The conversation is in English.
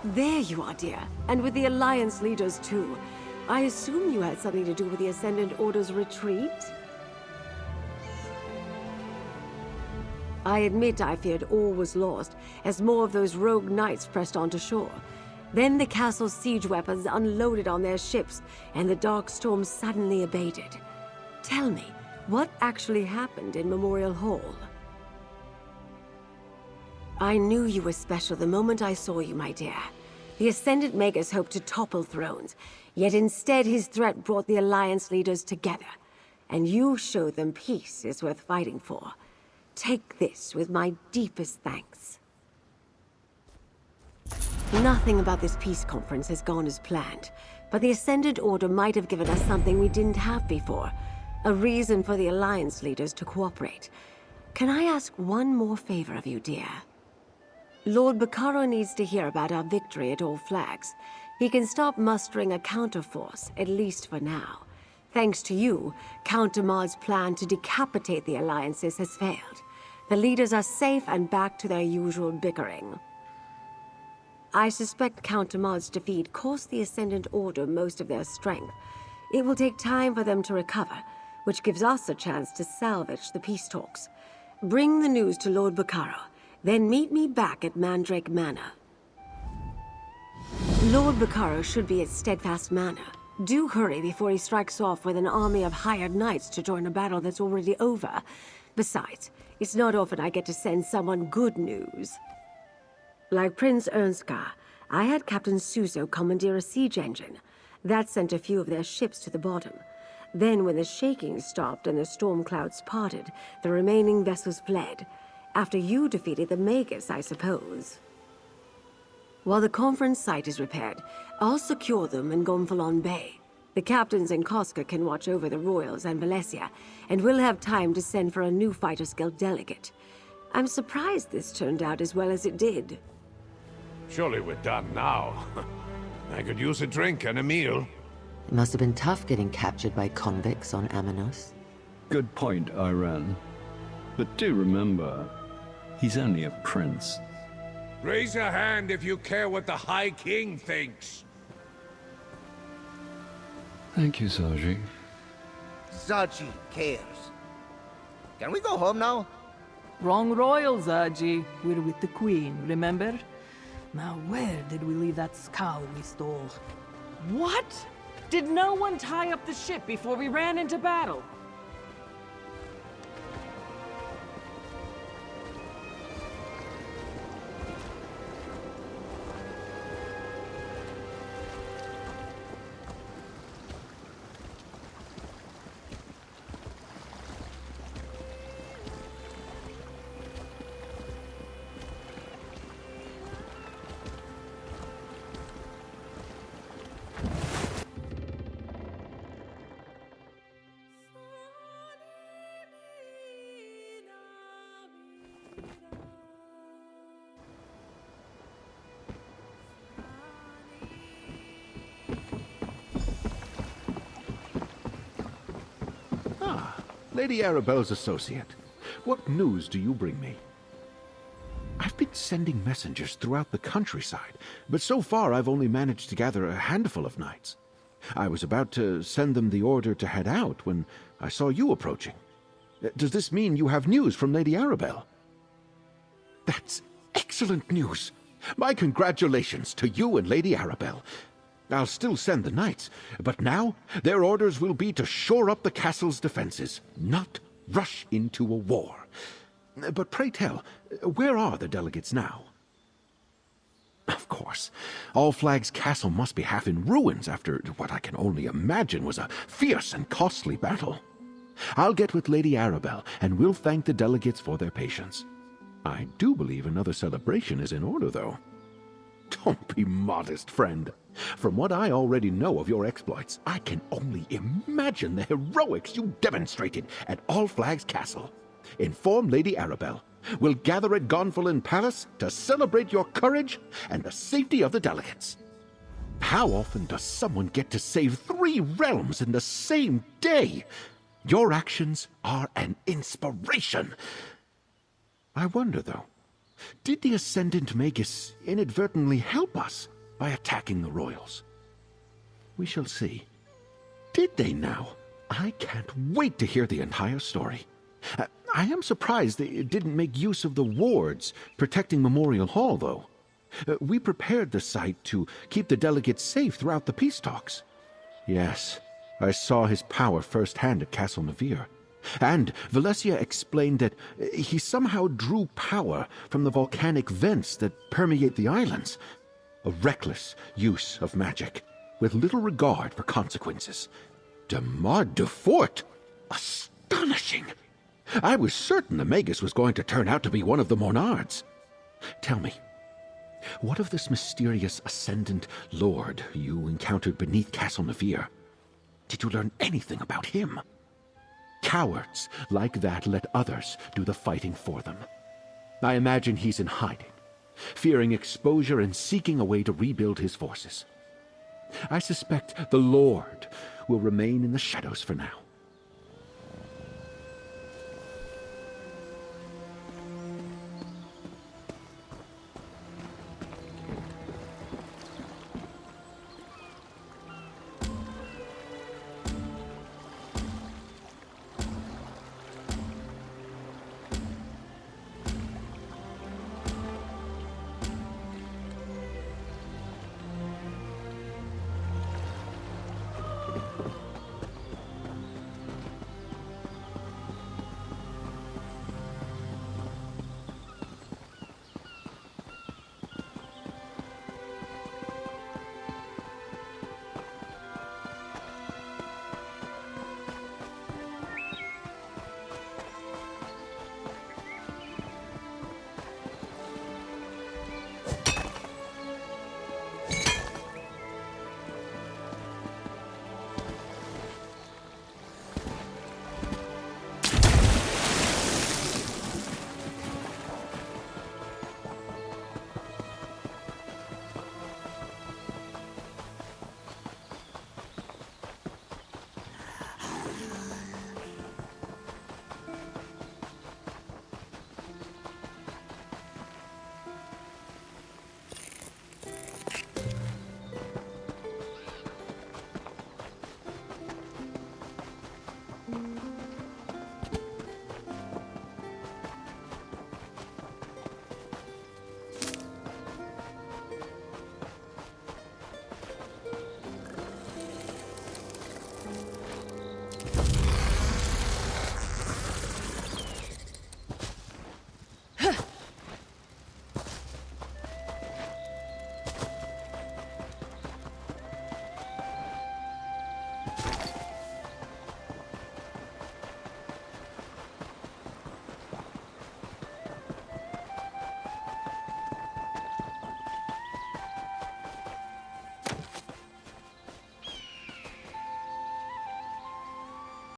There you are, dear. And with the Alliance leaders, too. I assume you had something to do with the Ascendant Order's retreat? I admit I feared all was lost, as more of those rogue knights pressed onto shore. Then the castle's siege weapons unloaded on their ships, and the dark storm suddenly abated. Tell me, what actually happened in Memorial Hall? I knew you were special the moment I saw you, my dear. The Ascendant Magus hoped to topple thrones, yet instead his threat brought the Alliance leaders together. And you showed them peace is worth fighting for. Take this with my deepest thanks. Nothing about this peace conference has gone as planned, but the Ascendant Order might have given us something we didn't have before. A reason for the Alliance leaders to cooperate. Can I ask one more favor of you, dear? Lord Bacaro needs to hear about our victory at All Flags. He can stop mustering a counterforce, at least for now. Thanks to you, Count Damar's plan to decapitate the Alliances has failed. The leaders are safe and back to their usual bickering. I suspect Count Damar's defeat cost the Ascendant Order most of their strength. It will take time for them to recover, which gives us a chance to salvage the peace talks. Bring the news to Lord Bacaro, then meet me back at Mandrake Manor. Lord Bacaro should be at Steadfast Manor. Do hurry before he strikes off with an army of hired knights to join a battle that's already over. Besides, it's not often I get to send someone good news. Like Prince Ernskar, I had Captain Suso commandeer a siege engine. That sent a few of their ships to the bottom. Then when the shaking stopped and the storm clouds parted, the remaining vessels fled. After you defeated the Magus, I suppose. While the conference site is repaired, I'll secure them in Gonfalon Bay. The captains in Koska can watch over the Royals and Valencia, and we'll have time to send for a new Fighters Guild delegate. I'm surprised this turned out as well as it did. Surely we're done now. I could use a drink and a meal. It must have been tough getting captured by convicts on Amanos. Good point, Iran. But do remember, he's only a prince. Raise a hand if you care what the High King thinks. Thank you, Saji. Zaji cares. Can we go home now? Wrong royal, Zaji. We're with the Queen, remember? Now where did we leave that scow we stole? What? Did no one tie up the ship before we ran into battle? Lady Arabelle's associate. What news do you bring me? I've been sending messengers throughout the countryside, but so far I've only managed to gather a handful of knights. I was about to send them the order to head out when I saw you approaching. Does this mean you have news from Lady Arabelle? That's excellent news. My congratulations to you and Lady Arabelle. I'll still send the knights, but now their orders will be to shore up the castle's defenses, not rush into a war. But pray tell, where are the delegates now? Of course, All Flags Castle must be half in ruins after what I can only imagine was a fierce and costly battle. I'll get with Lady Arabelle, and we'll thank the delegates for their patience. I do believe another celebration is in order, though. Don't be modest, friend. From what I already know of your exploits, I can only imagine the heroics you demonstrated at All Flags Castle. Inform Lady Arabelle. We'll gather at Gonfalon Palace to celebrate your courage and the safety of the delegates. How often does someone get to save 3 realms in the same day? Your actions are an inspiration. I wonder, though, Did the Ascendant Magus inadvertently help us by attacking the royals? We shall see. Did they now? I can't wait to hear the entire story. I am surprised they didn't make use of the wards protecting Memorial Hall, though. We prepared the site to keep the delegates safe throughout the peace talks. Yes, I saw his power firsthand at Castle Navir. And Valencia explained that he somehow drew power from the volcanic vents that permeate the islands. A reckless use of magic, with little regard for consequences. De Mard de Fort! Astonishing! I was certain the Magus was going to turn out to be one of the Monards. Tell me, what of this mysterious Ascendant Lord you encountered beneath Castle Navir? Did you learn anything about him? Cowards like that let others do the fighting for them. I imagine he's in hiding, fearing exposure and seeking a way to rebuild his forces. I suspect the Lord will remain in the shadows for now.